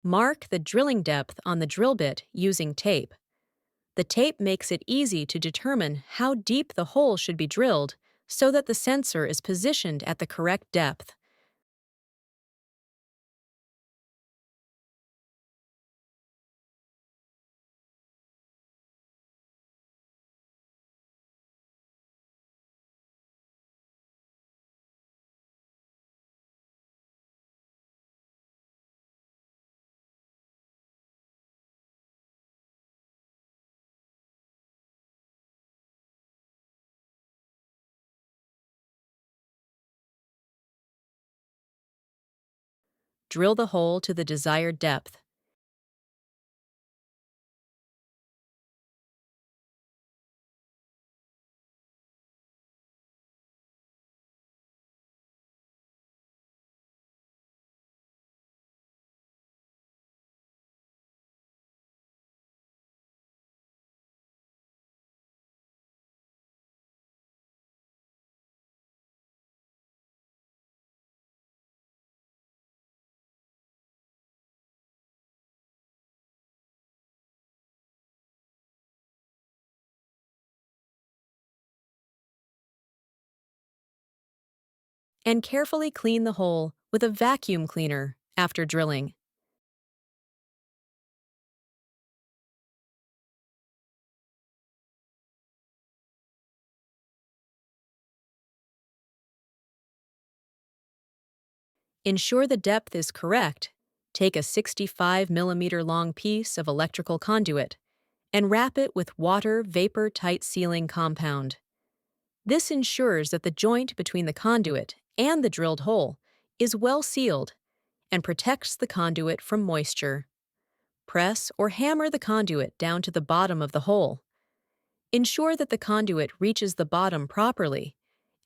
Mark the drilling depth on the drill bit using tape. The tape makes it easy to determine how deep the hole should be drilled so that the sensor is positioned at the correct depth. Drill the hole to the desired depth. And carefully clean the hole with a vacuum cleaner after drilling. Ensure the depth is correct. Take a 65 mm long piece of electrical conduit and wrap it with water vapor tight sealing compound. This ensures that the joint between the conduit and the drilled hole is well sealed and protects the conduit from moisture. Press or hammer the conduit down to the bottom of the hole. Ensure that the conduit reaches the bottom properly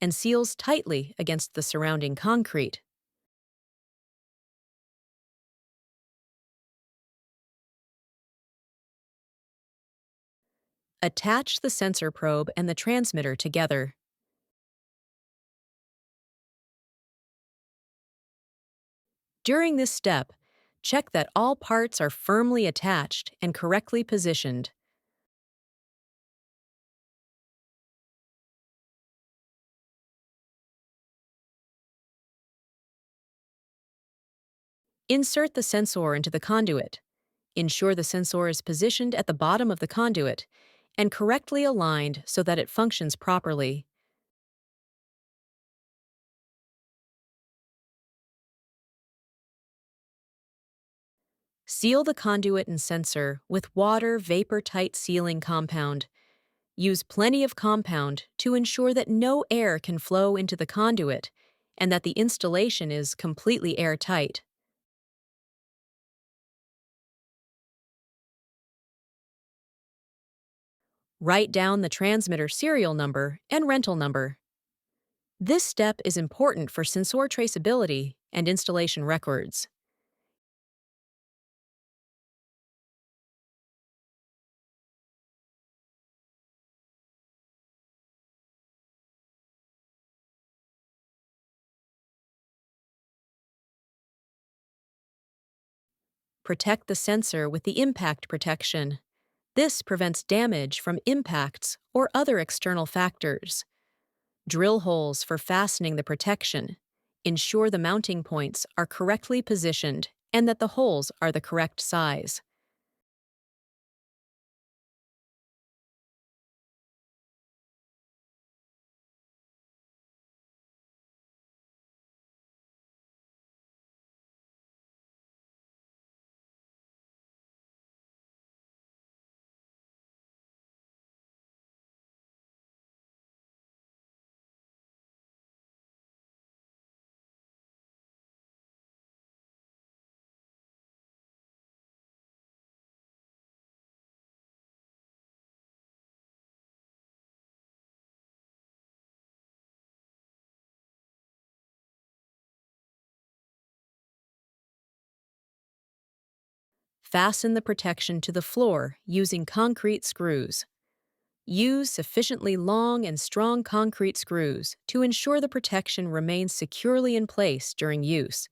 and seals tightly against the surrounding concrete. Attach the sensor probe and the transmitter together. During this step, check that all parts are firmly attached and correctly positioned. Insert the sensor into the conduit. Ensure the sensor is positioned at the bottom of the conduit and correctly aligned so that it functions properly. Seal the conduit and sensor with water vapor tight sealing compound. Use plenty of compound to ensure that no air can flow into the conduit and that the installation is completely airtight. Write down the transmitter serial number and rental number. This step is important for sensor traceability and installation records. Protect the sensor with the impact protection. This prevents damage from impacts or other external factors. Drill holes for fastening the protection. Ensure the mounting points are correctly positioned and that the holes are the correct size. Fasten the protection to the floor using concrete screws. Use sufficiently long and strong concrete screws to ensure the protection remains securely in place during use.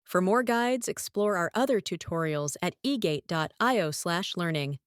For more guides, explore our other tutorials at egate.io/learning.